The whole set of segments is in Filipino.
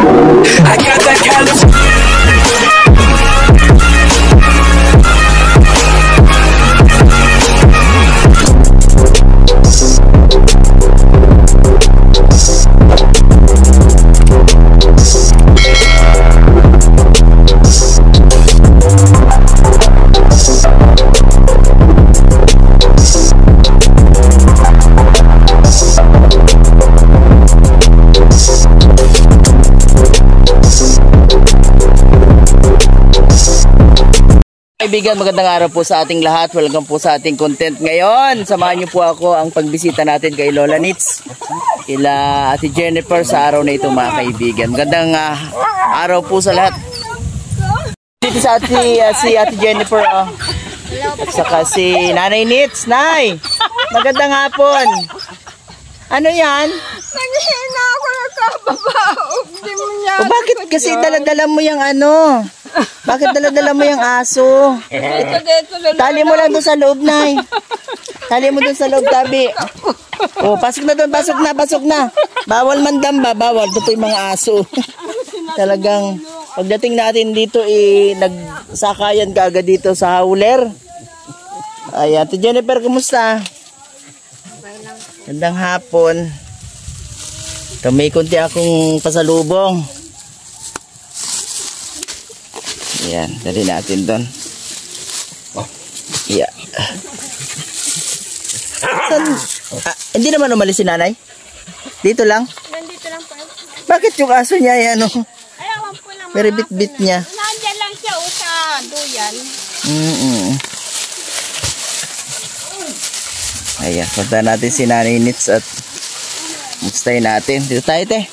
I got that California. Kaibigan, magandang araw po sa ating lahat. Welcome po sa ating content ngayon. Samahan niyo po ako ang pagbisita natin kay Lola Nits, kila Ate Jennifer sa araw na ito, mga kaibigan. Magandang araw po sa lahat. Dito sa si Ate Jennifer at saka si Nanay Nits. Nay, magandang hapon. Ano yan? Naghihina ako nagkababaog. Di mo niya. O bakit kasi dala-dala mo yung ano? Bakit dala-dala mo yung aso? Tali mo lang doon sa loob, Nay. Tali mo doon sa loob, tabi. O, pasok na doon, pasok na. Bawal mandamba, bawal. Ito yung mga aso. Talagang, pagdating natin dito, nagsakayan ka agad dito sa hauler. Ayan, Ate Jennifer, kumusta? Gandang hapon. Ito, may kunti akong pasalubong. Ayan, dali natin doon. Yeah. Hindi naman umalis si nanay? Dito lang? Nandito lang po. Bakit yung aso niya yan? Ayawan po lang. May bit-bit niya. Nandiyan lang siya sa duyan. Ayan, punta natin si Nanay Nits at mustay natin. Dito tayo, te.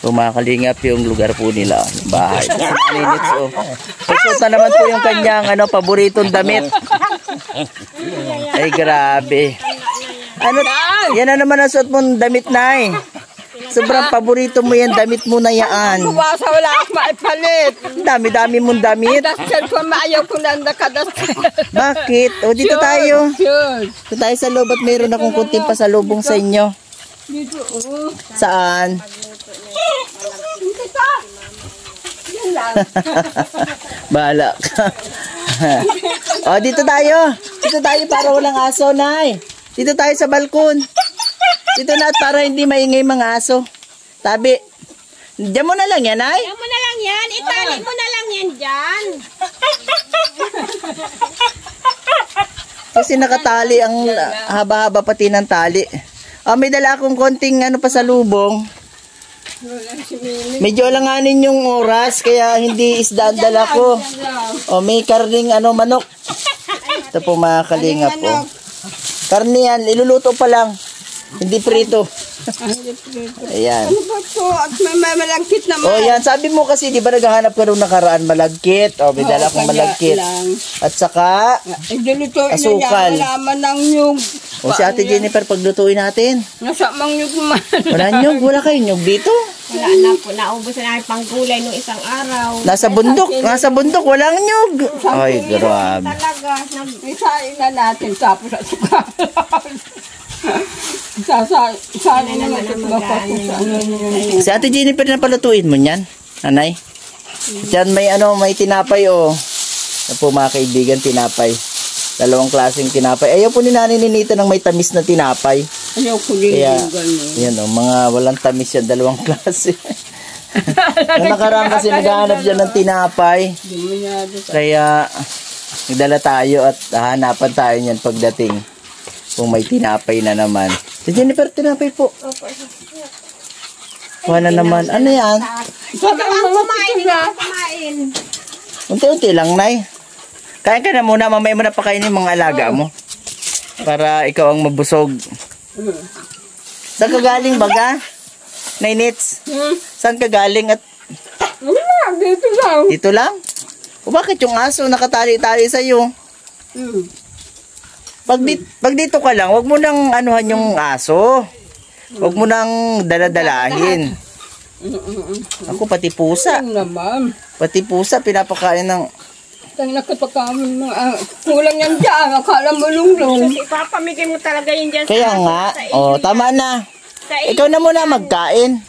Kumakalingap yung lugar po nila, yung bahay. Si Nanay Nits, oh. Pagsuta naman po yung kanyang paboritong damit. Ay, grabe. Ano, yan na naman ang suot mong damit, Nay. Sobrang paborito mo yan, damit mo na yan. Kumasa, wala akong maipalit. Dami-dami mong damit. Dasal ko, maayaw ko lang nakadasal. Bakit? O, dito tayo. Sure. Dito tayo sa loob at mayroon akong kunting pasalubong sa inyo. Dito, Saan? Yan lang. Bahala ka. O, dito tayo. Dito tayo para walang aso, Nay. Dito tayo sa balkon. Dito na at para hindi maingay mga aso. Tabi. Diyan mo na lang yan, Nay. Diyan mo na lang yan. Itali mo na lang yan dyan. Kasi nakatali ang haba-haba pati ng tali. O, may dala akong konting pasalubong. Medyo alanganin yung oras, kaya hindi isda ang dala ko. O, may karning manok. Ito po mga kalingap po. Karne yan, iluluto pa lang. Hindi prito. Ayan. Ano ba ito? At may malagkit naman. O yan, sabi mo kasi, di ba naghahanap ka nung nakaraan malagkit? O, may dala akong malagkit. At saka, asukal. Alaman ng nyug. O si Ate Jennifer, paglutuin natin. Nasa mang nyug man. Wala nyug, wala kayo nyug dito. Wala na po, naubos na namin panggulay nung isang araw. Nasa bundok, walang nyug. Ay, grabe. Talaga, isain na natin tapos at sukal. Isain na naman. Si Ate Jennifer na palutuin mo niyan, nanay. Diyan may tinapay o. Yan po mga kaibigan, tinapay. Dalawang klaseng tinapay. Ayaw po ni Nanay Ninita ng may tamis na tinapay. Ayaw ko din yung gano'n. Yan o, mga walang tamis yan, dalawang klase. Nung nakaraan kasi naghahanap dyan ng tinapay. Kaya nagdala tayo at hahanapan tayo niyan pagdating. Kung may tinapay na naman. Si Jennifer, tinapay po. Wala naman. Ano yan? Kumain. Unti-unti lang, Nay. Kain ka na muna, mamaya mo na pakainin mga alaga mo. Para ikaw ang mabusog. Saan ka galing, baga? Nay Nits? Saan ka galing at... Dito lang. Dito lang? O bakit yung aso nakatali-tali sa'yo? Pag dito ka lang, wag mo nang anuhan yung aso. Wag mo nang daladalahin. Ako pati pusa. Pati pusa pinapakain ng Tang nakapagkamin mga kulang yan dyan. Akala mo lunglong. Ipapamigay mo talaga yun dyan Kaya nga. O, tama na. Ikaw na muna magkain.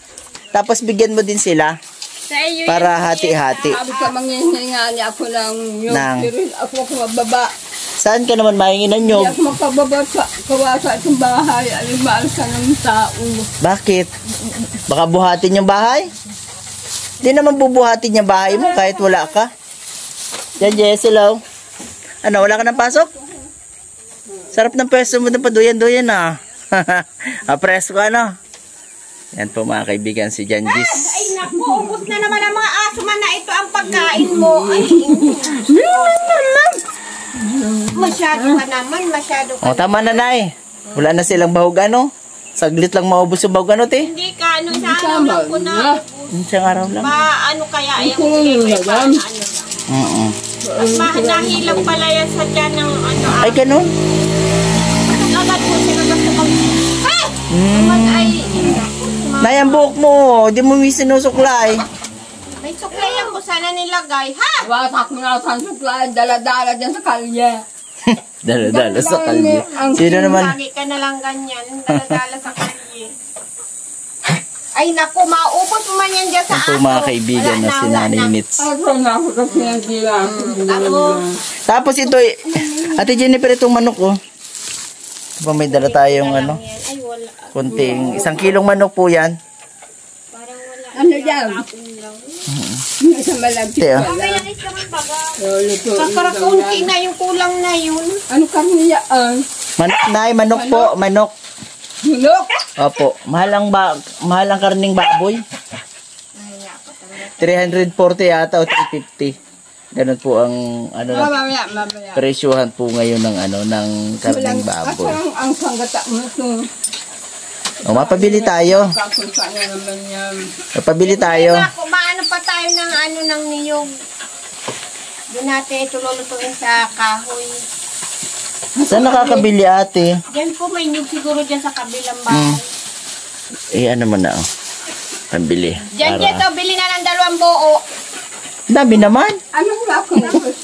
Tapos bigyan mo din sila. Sa iyo Para hati-hati. Sabi ka mangyahinga niya ako ng yung Nang. sirin. Ako mababa. Saan ka naman mahingi ng nyog? Hindi ako makababa sa kawasa at bahay. Alimaan ka ng tao. Bakit? Baka buhatin yung bahay? Hindi naman bubuhatin yung bahay mo kahit wala ka. Yan, Jess, hello. Ano, wala ka ng pasok? Sarap ng pwesto mo ng paduyan-duyan ah. Presko ka, no? Yan po mga kaibigan, si Janjis. Ay naku, ubos na naman ang mga aso man na ito ang pagkain mo. Ay, masyado ka naman, masyado ka. O, tama na, Nay. Wala na silang bahog, ano? Saglit lang maubos yung bahog, ano, te? Hindi ka, ano, sa araw lang po na. Isang araw lang. Ano kaya, ayaw ko sige, ano lang. At nahilang pala yan sa dyan ng ano. Ay, ganun? Agad po sila basta mag... Ay! Naman ay... Nay, ang buhok mo. Di mo sinusuklay. May suklayan ko sana nilagay. Ha? Wasak mo na sa supply. Dala-dala dyan sa kalye. Dala-dala sa kalye. Sino naman? Lagi ka na lang ganyan. Dala-dala sa kalye. Ay naku, maubos mo man yan dyan sa Ito aso. mga kaibigan na si Nanay Nits. Ako na ako kasi nagkila. Tapos ito, Ate Jennifer, itong manok, oh. Diba may dala tayong, ano, Ay, wala. kunting, 1 kilong manok po yan. Parang wala. Ano yan? Sa malapit. Ito, oh. Kami lang isa man baga. Luto. Kakarakunti na yung kulang na yun. Ano kami yan? Manok, Nay, manok po, manok. Hulok? Opo, mahal ang karning baboy. 340 yata o 350. Ganun po ang ano Mamaya. presyuhan po ngayon ng ano ng karning baboy. Ang sanggata mo ito. O mapabili tayo. Kakunsa na naman yan. Mapabili tayo. Naku, maano pa tayo ng ano ng niyog. Doon natin ito lulutuin sa kahoy. Saan nakakabili, ate? Diyan po may niyog siguro dyan sa kabilang bahay. Ano mo na, oh. Pambili. Diyan dyan, so, bili na ng 2 buo. Dami naman. Anong lako na nito?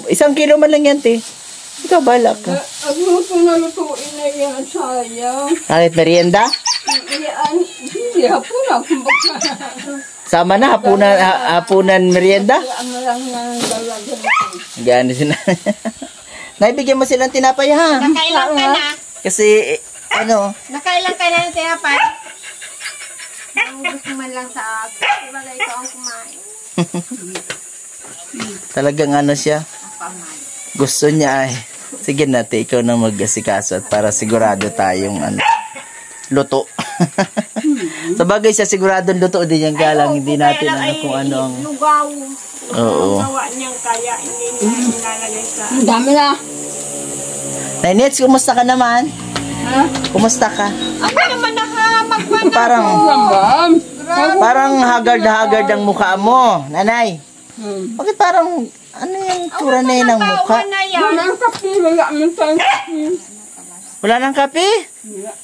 1 kilo man lang yan, te. Ikaw, balak ka. Ang luto na lutuin na yan, sayang. Kahit merienda? Yan, hindi hapon na. Kumbaga. Sama na, hapunan merienda? Ano lang yan, dalaga. Gano'n sila. Naibigyan mo silang tinapay, ha? Nakailang ka na. Kasi, ano, Nakailang ka na ng tinapay. Ang gusto man lang sa aso. Diba ikaw ang kumain? talagang ano siya. Gusto niya ay. Sige natin, ikaw na mag-asikaso at para sigurado tayong ano, luto. Sa bagay siya, siguradong luto din yan. Kaya lang, hindi natin ano kung ano ang... Lugaw. Oo. Gawa niyang kaya hindi niya nilalagay sa... Ang dami na. Nainits, kumusta ka naman? Ha? Kumusta ka? Ano naman nakahamag pa na? Parang haggard ang mukha mo, nanay. Bakit parang, ano yung tura na yun ng mukha? na yan. Walang kape, wala aming kape. Wala nang kape?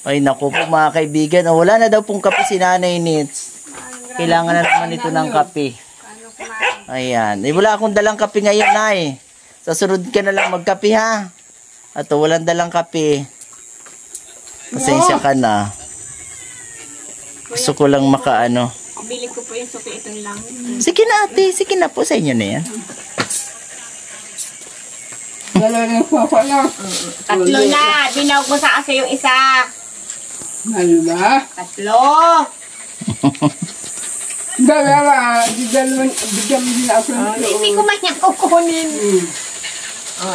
Ay, naku po mga kaibigan. Oh, wala na daw pong kape si Nanay Nits. Kailangan na naman ito ng kape. Ayan. Eh, wala akong dalang kape ngayon, Nay. Sa sunod ka na lang magkape, ha? At walang dalang kape. Pasensya ka na. Gusto ko lang makaano. Bili ko po yung suki itong lang. Sige na, ate. Sige na po. Sa inyo na yan. Dalawa po ako na. 3 na. Dinawag mo sa kasi yung isa. Dalawa? 3. Dalawa. Bigyan mo din ako. Hindi ko man yan kukunin.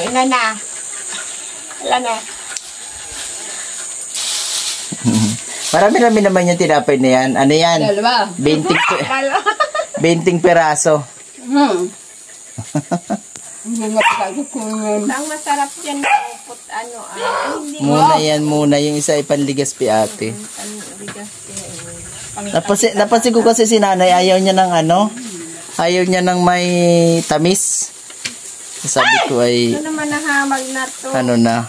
Ina na. Wala na. Marami-rami naman yung tinapay na yan. Ano yan? Dalawa. 20 peraso. Hindi nga pagkakit ko yun. Ang masarap yan. Put, ano, hindi. Muna yan muna. Yung isa ay panligas pi ate. Napansin ko kasi si nanay ayaw niya ng ano. Ayaw niya ng may tamis. Sabi ko ay Ito naman nahamag na to. ano na.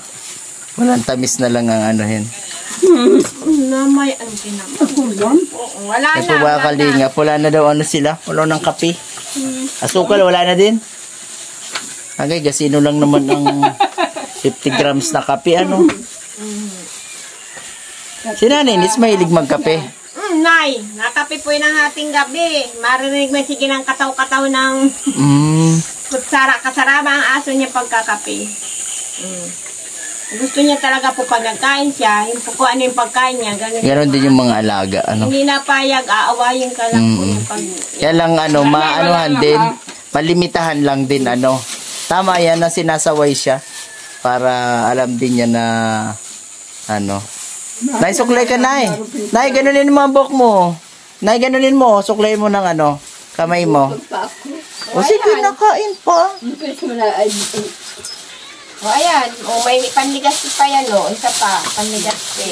Walang tamis na lang ang anuhin. Na may ang kinamang. Wala May na. pumakalinga. Wala na daw ano sila. Wala ng kape. Asukal wala na din. Agay, gasino lang naman ang 50 grams na kape, ano? Si Nanay Nits, mahilig magkape. Nay, nakape po yun ang ating gabi. Marinig mo sige ng kataw-kataw ng kutsara. Kasarama ang aso niya pagkakape. Gusto niya talaga po pag nagkain siya, yung po ano yung pagkain niya. Ganon din yung mga alaga, ano? Hindi na payag, aawayin ka lang po yung pag... Kaya lang, ano, maanuhan din, malimitahan lang din, ano. Tama yan na sinasaway siya para alam din niya na, ano. Nay, suklay ka, Nay. Nay, ganunin mo ang buhok mo. Nay, ganunin mo. Suklay mo ng ano, kamay mo. O sige, nakain pa. O ayan, o may panligas pa yan o. Isa pa, panligas pa.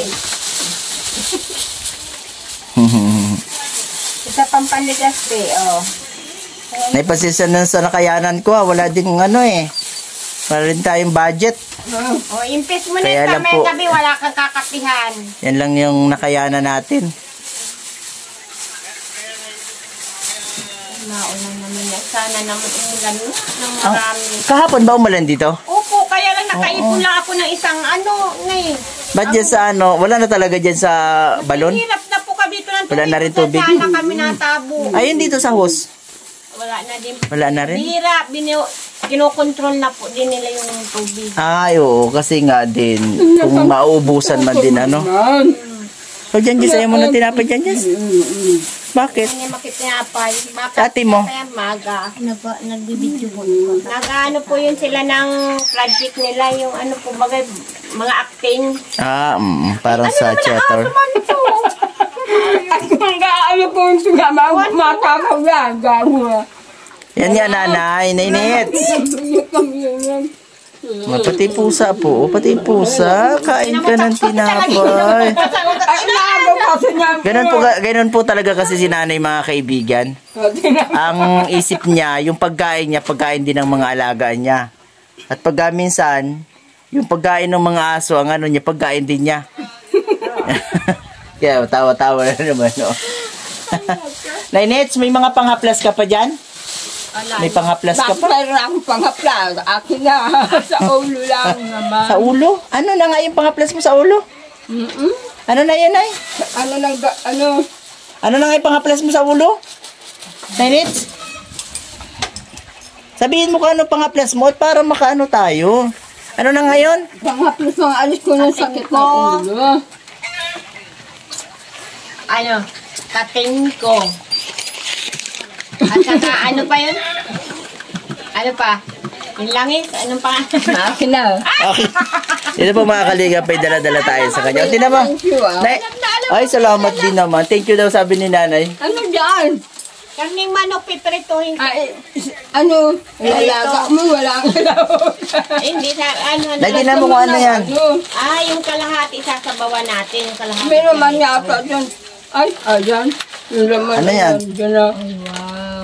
Isa pang panligas pa o. Nay, pasisa na sa nakayanan ko, wala ding ano eh. Wala rin tayong budget. O, impis mo Kaya na lang sa po. gabi, wala kang kakapihan. Yan lang yung nakayanan natin. Naulan naman yan. Sana naman umulan ng marami. Kahapon ba umulan dito? Opo, kaya lang nakaipon lang ako ng isang ano, ngayon. Ba't dyan sa ano, wala na talaga dyan sa balon? Hirap na po kami dito ng tubig. Wala na rin tubig? Sana kami natabo. Ayun dito sa hose. Wala na din. Wala na rin? Hirap, kinokontrol na po din nila yung tubig. Ay, oo, kasi nga din, kung mauubusan man din, ano. So, dyan, Jess, ayaw mo na tinapay dyan, Jess? Bakit? Kanya makitinapay. Sa ate mo? Kaya maga. Nagbibidyo po. Nag-ano po yun sila ng project nila, yung ano po, bagay, mga acting. Ah, parang sa theater. At kung gaano ko siya makakagaga mo. Yan nga, nanay, nainit. Pati pusa po, pati pusa, kain ka ng tinapay. Ganun po talaga kasi si nanay, mga kaibigan. Ang isip niya, yung pagkain niya, pagkain din ng mga alaga niya. At pagka minsan, yung pagkain ng mga aso, ang ano niya, pagkain din niya. Kaya tawa-tawa na naman, no? Nainits, may mga panghaplas ka pa dyan? May panghaplas ka pa? Bakit akong pangaplas? Akin na, sa ulo lang naman. Sa ulo? Ano na nga yung panghaplas mo sa ulo? Ano na yan, ay? Ano na nga yung panghaplas mo sa ulo? Nainits? Sabihin mo kung ano panghaplas mo at para makaano tayo. Ano na ngayon? Pangaplas mga alis ko ng sakit ng ulo. Ano, kating ko. At saka, ano pa yun? Ano pa? Yung langis? Anong pa? Akin na. Okay. Ito po mga kaligap, may dala-dala tayo sa kanya. O, tinan mo. Thank you, ah. Ay, salamat din naman. Thank you daw, sabi ni nanay. Ano dyan? Karning manok, piprituhin ko. Ay, ano? Lalaga mo, walang alaw. Hindi, ano. Lagyan mo kung ano yan. Yung kalahati, sasabawan natin. Yung kalahati. Meron man yata dyan. Ay, ayan. Yung laman Ano yan? Dyan na.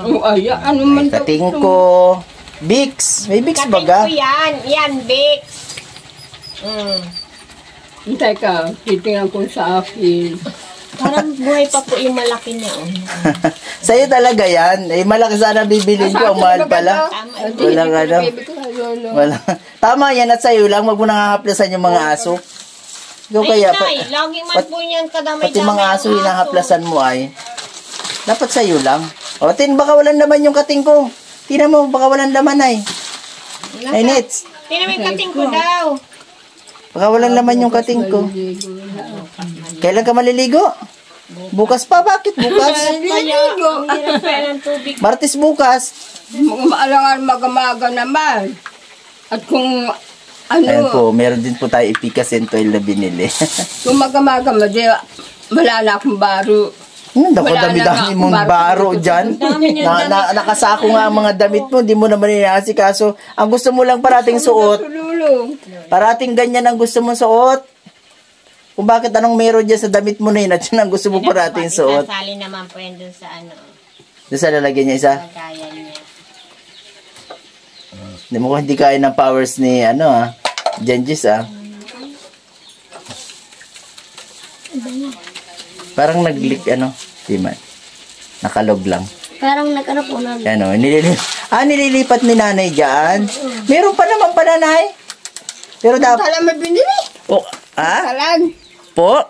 Oh, ayan. Ano man daw Kating ito? ko. Bix. May Bix Kating baga? ko yan. Yan, Bix. Teka, titingnan ko sa akin. Parang buhay pa po yung malaki niya. Sa'yo talaga yan. Eh, malaki sana bibilin ko. Ang mahal pala. Walang ano. Wala. Tama yan at sa'yo lang. Wag mo nang hahaplasan yung mga aso. Ikaw kaya. Ay, laging man po niyan kadamay-damay. Pati mga aso hinahaplasan mo ay. Dapat sa'yo lang. O, baka walang laman yung kating ko. Tingnan mo, baka walang laman ay. Ay, Nits. Tingnan mo yung kating ko daw. Baka walang laman yung kating ko. Kailan ka maliligo? Bukas pa, bakit bukas? Maliligo. Ang hirap pa ng tubig. Martes bukas. Mga maalangan magamaga naman. At kung Ayan ano, po, meron din po tayo ipikasin oil na binili. kung magamaga mo, di, wala na akong baro. Naku, dami-dami mong baro dyan. Nakasako nga ang mga damit mo, hindi mo naman inasikaso. Ang gusto mo lang parating suot. Tululong. Parating ganyan ang gusto mong suot. Kung bakit anong meron dyan sa damit mo na yun at yun ang gusto mo parating suot. Isasali naman po yan dun sa ano, Doon sa lalagyan niya isa. kaya niya. Hindi mo hindi kaya ng powers ni ano Genjis Parang nag-leak di man. Nakalog lang. Parang nag-ano po na. Ano, nililim. Nililipat ni nanay dyan. Meron pa naman pala, Nay. Pero dapat... Talan may binili. Oh, ha? Talan. Po?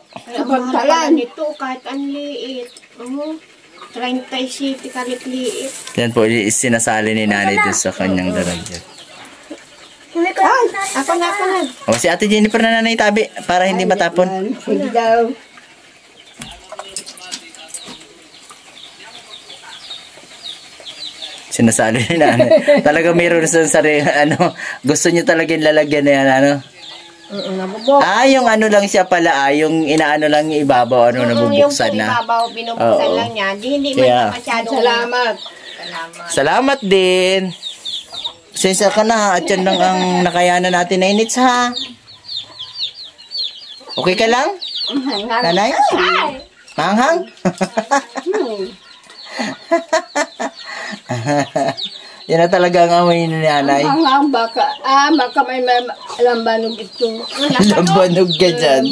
Talan. Ito kahit ang liit. 37 kalit liit. Yan po, sinasali ni nanay doon sa kanyang daragyan. Ako na. O, si Ate Jennifer na nanay tabi para hindi matapon. Sige daw. Sinasali ni nanay. Talaga meron sa sarili, gusto niyo talaga yung lalagyan na yan, yung lang siya pala, yung inaano lang yung ibabaw, nabubuksan yung na. Yung ibabaw, binubuksan lang niya. Hindi man masyadong. Salamat. Salamat din. Sensya ka na, at yan lang ang nakayanan natin na inits, ha? Okay ka lang? Nanay? Manghang? Yan na talaga ang amoy ni nanay. Baka may lambanog ito. Lambanog ka dyan.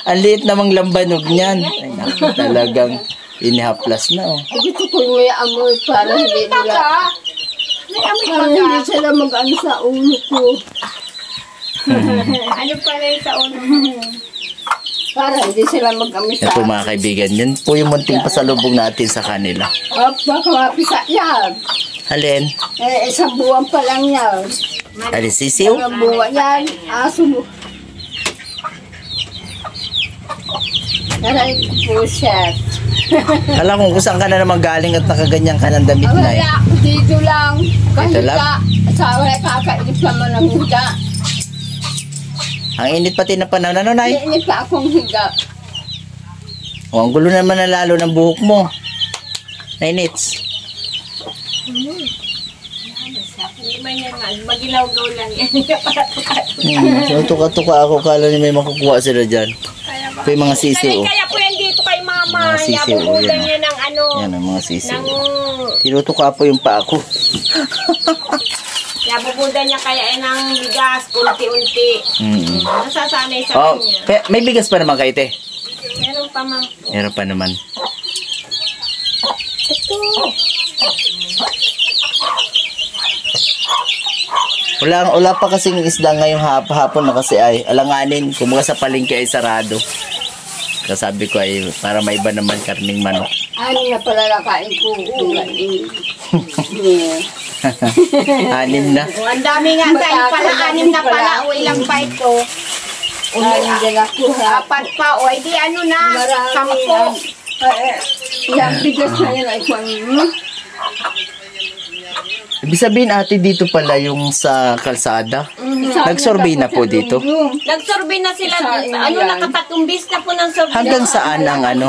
Ang liit namang lambanog niyan. Ay, naku, talagang inihaplas na, oh. Gusto ko may amoy para hindi nila. Hindi sila mag-ano sa ulo ko. Ano pala yung sa ulo mo? Para hindi sila mag-amoy Yan sa po mga kaibigan. Yan po yung munting pasalubong natin sa kanila. baka mapisa yan. Alin? Isang buwan pa lang yan. Alin, sisiw? Isang buwan yan. Aso mo. Naray ko po siya. Alam kung saan ka na naman galing at nakaganyan ka ng damit na eh. Wala, dito lang. Dito lang? Asawa na kakainip naman ng higa. Ang init pati na panahon. Ano, Nay? Iinip pa akong higa. O, ang gulo naman na lalo ng buhok mo. Nainits. Hindi man yan, magilaw-gaw lang yan. So, tuka-tuka ako. Kala niya may makukuha sila dyan. Ito yung mga sisiw. Kaya po yan dito kay mama. Mga sisiw, Yabubudan yan. niya ng ano. Yan ang mga sisiw. Ng, Tinutuka po yung paa ko. yabubudan niya kaya ng bigas, unti-unti. Nasasanay sa Oh, kanya. may bigas pa naman kayo, te. Meron pa ma'am. Meron pa naman. Wala pa kasing isda ngayong hapon na kasi ay alanganin. Kumbaga sa palengke ay sarado. Kasabi ko ay para may iba naman karning manok. Ano na pala nakain ko? Anim na. Oh, ang dami nga tayo pala. 6 na pala. O ilang pa ito. Apat pa. O di ano na. 10. Yung bigas na yun ay kung Ibig sabihin ate dito pala yung sa kalsada. Nag-survey na po dito. Nag-survey na sila. Nakatatumbis na po ng survey. Hanggang saan ang ano?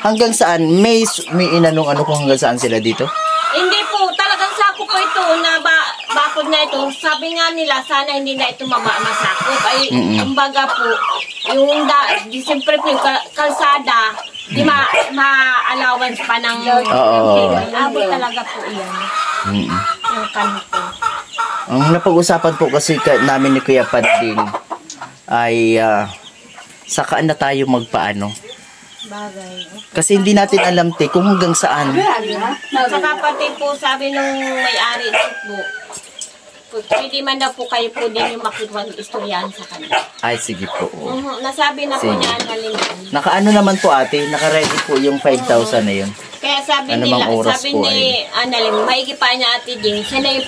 Hanggang saan? May inanong ano kung hanggang saan sila dito? Hindi po. Talagang sako po ito na bakod na ito. Sabi nga nila, sana hindi na ito masakop. Ay, kumbaga po, yung siyempre po yung kalsada, di ma-allowance pa ng abot talaga po yan. Yung kanito. Ang napag-usapan po kasi namin ni Kuya Pading ay saka na tayo magpaano. Bagay. Kasi hindi natin alam kung hanggang saan. Saka pati po sabi nung may-ari po, pwede man daw po kayo po din yung makipag-istoryahan sa kanila. Ay, sige po. Nasabi na po Sige. niya Annalyn. Nakaano naman po ate, naka-ready po yung 5,000 na yun. Kaya sabi Ano nila, mang oras sabi po ni Annalyn, maigi pa niya Ate Jing, siya na yung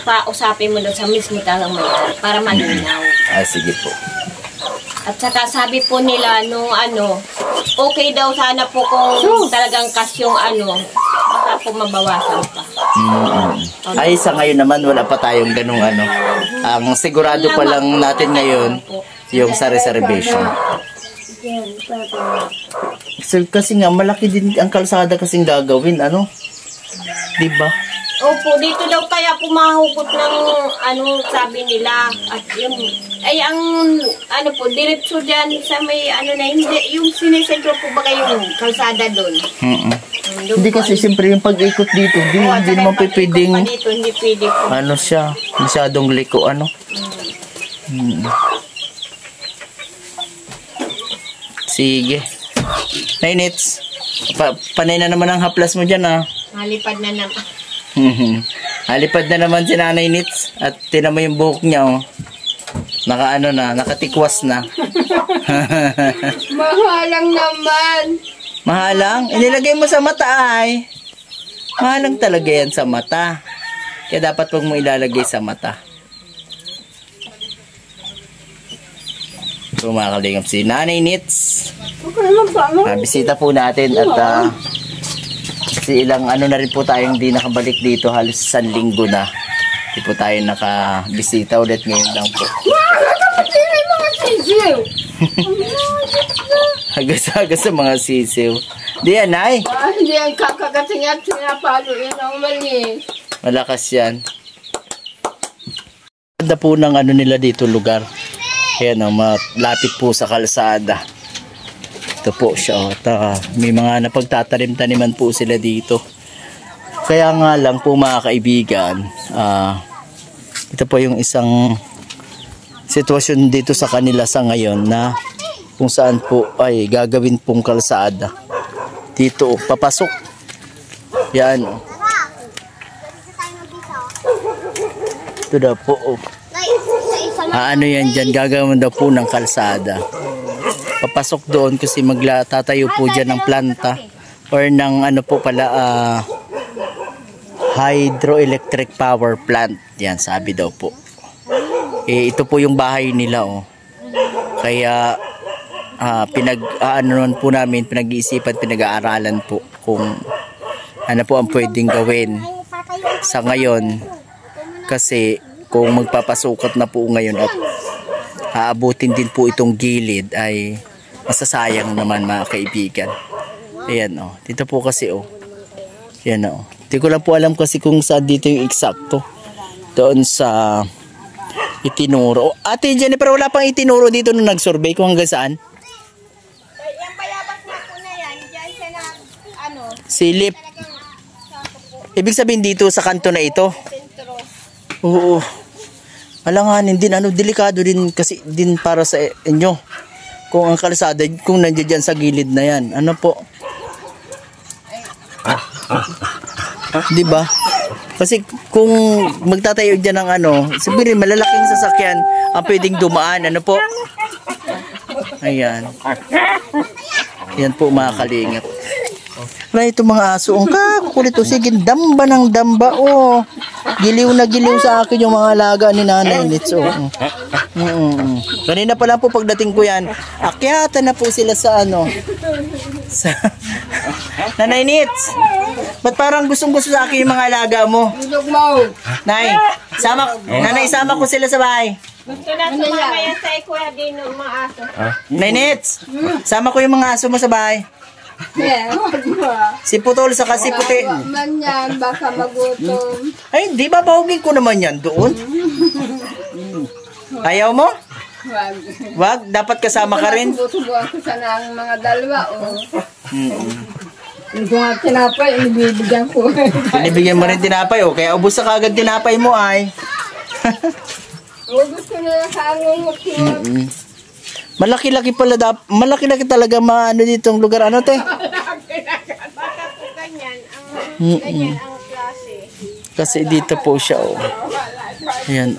pausapin mo doon sa mismo talagang may para malinaw. Ay, sige po. At saka sabi po nila nung okay daw sana po kung talagang cash yung baka po mabawasan pa. Ay, sa ngayon naman, wala pa tayong ganung Ang sigurado pa lang natin ngayon, yung sa reservation. So, kasi nga, malaki din ang kalsada kasing gagawin, diba? Opo, dito daw kaya pumahugot ng sabi nila. At yung, ang po, diretso dyan sa may na, hindi, yung sinisentro po ba yung kalsada doon? Hindi kasi siyempre yung pag-ikot dito, hindi naman pwedeng, dito, hindi pwede po. Siya, masyadong liko, Sige. 9 minutes. Panay na naman ang haplas mo dyan, Malipad na naman. Halipad na naman si Nanay Nits at tinan mo yung buhok niya oh. Nakatikwas na. Mahalang naman. Mahalang? Inilagay mo sa mata ay. Mahalang talaga yan sa mata. Kaya dapat wag mo ilalagay sa mata. So mga kalingap, si Nanay Nits. Bisita po natin at kasi ilang na rin po tayong hindi nakabalik dito, halos 1 linggo na. Hindi po tayo nakabisita ulit ngayon lang po. Hagas-hagas sa mga sisiw. Di yan, Nay. Hindi ang kakagating at sinapalo yun ang mali. Malakas yan. Ganda po ng nila dito lugar. Ayan, malapit po sa kalsada. Ito po siya. May mga napagtatanim-taniman po sila dito. Kaya nga lang po mga kaibigan, ito po yung isang sitwasyon dito sa kanila sa ngayon na kung saan po ay gagawin pong kalsada. Dito, papasok. Yan. Ito daw po. Ano yan dyan? Gagawin daw po ng kalsada. Papasok doon kasi magtatayo po dyan ng planta or ng hydroelectric power plant. Yan, sabi daw po. Ito po yung bahay nila oh. Kaya po namin, pinag-iisipan, pinag-aaralan po kung ano po ang pwedeng gawin sa ngayon. Kasi kung magpapasukot na po ngayon at aabutin din po itong gilid ay masasayang naman mga kaibigan. Ayan oh. Dito po kasi oh. Ayan oh. Hindi ko lang po alam kasi kung saan dito yung eksakto. Doon sa itinuro. Ate Jennifer, wala pang itinuro dito nung nag-survey kung hanggang saan? Yung bayabas na po na yan, dyan siya na, silip. Ibig sabihin dito sa kanto na ito? sentro. Oo. Alanganin din, delikado din kasi din para sa inyo. Kung ang kalsada, kung nandiyan dyan sa gilid na yan. Ano po? Diba? Kasi kung magtatayo dyan ng sabihin malalaking sasakyan ang pwedeng dumaan. Ano po? Ayan. Yan po mga kalingap. Wala itong mga aso. Ang kakulit o. Sige, damba ng damba o. Giliw na giliw sa akin yung mga alaga ni Nanay Nits o. Kanina pa lang po pagdating ko yan, akyatan na po sila sa sa Nanay Nits. Ba't parang gustong-gusto sa akin yung mga alaga mo? Nay, Nanay, sama ko sila sa bahay. Gusto na sumama yan sa Kuya Dino, mga aso. Nanay Nits, sama ko yung mga aso mo sa bahay. Si Putol sa kasi puti. Man yan, baka magutom. Ay, di ba bahugin ko naman yan doon? Ayaw mo? Wag, dapat kasama ka rin. Subukan ko sana ang mga dalawa. Kung nga tinapay, inibibigyan ko. Inibigyan mo rin tinapay kaya ubos sa kagad tinapay mo ay. Ubus ko na sa angungot yun. Malaki-laki pala, malaki-laki talaga dito ang lugar. Ano te? Baka po ganyan ang klase. Kasi dito po siya Ayan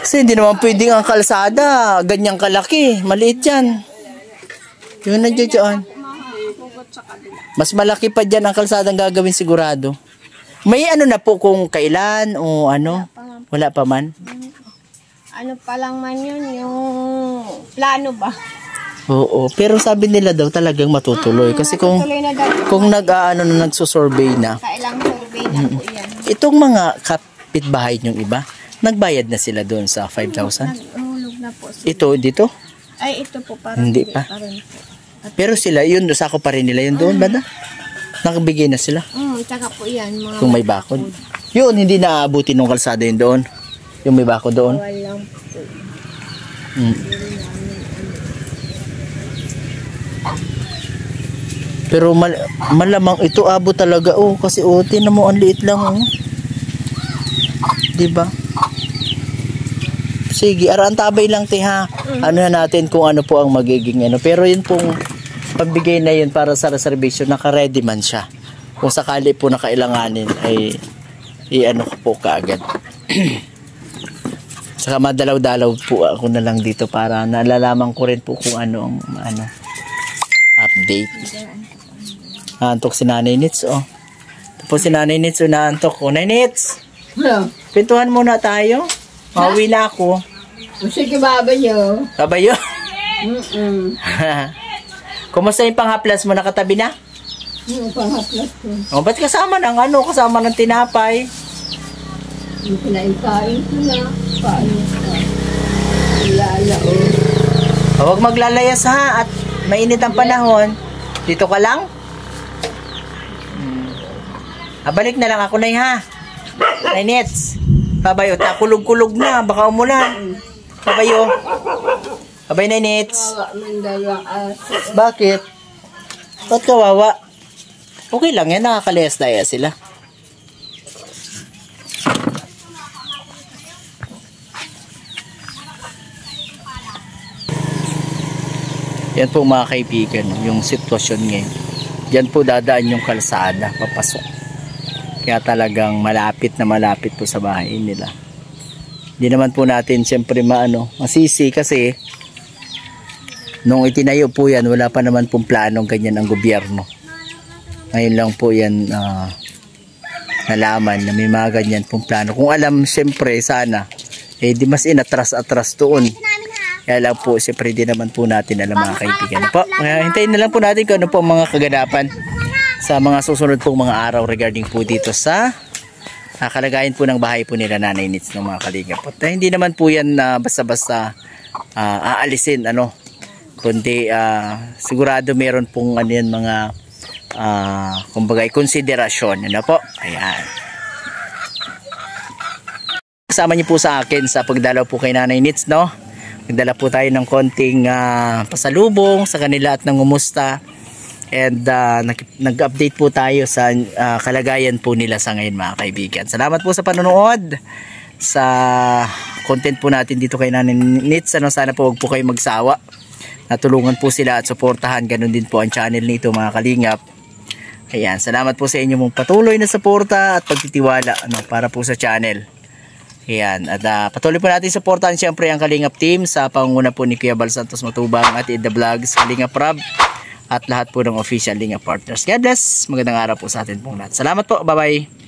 Kasi hindi naman pwedeng ang kalsada ganyang kalaki. Maliit yan. Yun na dyan. Mas malaki pa dyan ang kalsada ang gagawin sigurado. May na po kung kailan o wala pa man. Ano pa lang man yun, yung plano ba? Oo, pero sabi nila daw talagang matutuloy. Kasi kung nagsusurvey na. Kailang survey na po yan. Itong mga kapitbahay niyong iba, nagbayad na sila doon sa 5,000? Nahulog na po. Ito, dito? Ay, ito po parang hindi pa. rin po. Pero sila, yun, sako pa rin nila yun doon, banda? Nakabigay na sila? Tsaka po yan. Mga kung may bakod. Yun, hindi naaabutin ng kalsada yun doon. Yung may bakod doon. walang po. Pero malamang ito abot talaga kasi tinan mo ang liit lang Diba? Sige, antabay lang ha. Ano natin kung ano po ang magiging pero yun pong pambigay na yun para sa reservation, naka-ready man siya. kung sakali po na kailanganin ay i-ano ko po kaagad. Saka madalaw-dalaw po ako na lang dito para nalalaman ko rin po kung ano ang update. Naantok si Nanay Nits, oh. Ito po si Nanay Nits, oh, naantok ko. Nanay Nits, pintuhan muna tayo. Mauwi na ako. Sige, babayo. Babayo? Kumusta yung panghaplas mo? Nakatabi na? Yung panghaplas ko. Oh, ba't kasama ng tinapay? Yung kinain-kain ko na. Kain ko. Ilalao. Huwag maglalayas ha at mainit ang panahon. Dito ka lang? Balik na lang ako na ha. Nainits. Babayo, kulog-kulog na. Baka umulan. Babayo. Babay Nainits. Bakit? Ba't kawawa? Okay lang yan. Nakakalayas-layas sila. Yan po mga kaibigan, yung sitwasyon ngayon. Yan po dadaan yung kalsada, papasok. Kaya talagang malapit po sa bahay nila. Hindi naman po natin siyempre masisi kasi nung itinayo po yan, wala pa naman pong planong ganyan ang gobyerno. Ngayon lang po yan nalaman na may mga ganyan pong plano. Kung alam siyempre sana, di mas inatras-atras doon. Kaya lang po, siyempre di naman po natin alam mga kaibigan. Po, hintayin na lang po natin kung ano po mga kaganapan sa mga susunod pong mga araw regarding po dito sa kalagayan po ng bahay po nila Nanay Nits ng mga kalingap. Hindi naman po yan basta-basta aalisin, kundi sigurado meron pong mga kumbaga konsiderasyon. Po? Ayan. Kasama niyo po sa akin sa pagdalaw po kay Nanay Nits, Nagdala po tayo ng konting pasalubong sa kanila at nangumusta. And nag-update po tayo sa kalagayan po nila sa ngayon mga kaibigan. Salamat po sa panonood sa content po natin dito kay Nanay Nits. Sana po huwag po kayo magsawa. Natulungan po sila at suportahan. Ganun din po ang channel nito mga kalingap. Ayan, salamat po sa inyo mong patuloy na suporta at pagtitiwala para po sa channel. Ayan, at patuloy po natin supportahan siyempre ang Kalingap team sa pangunguna po ni Kuya Bal Santos Matubang at Ida Vlogs, Kalingap Rob at lahat po ng official Kalingap partners. God bless, magandang araw po sa atin pong lahat. Salamat po, bye bye.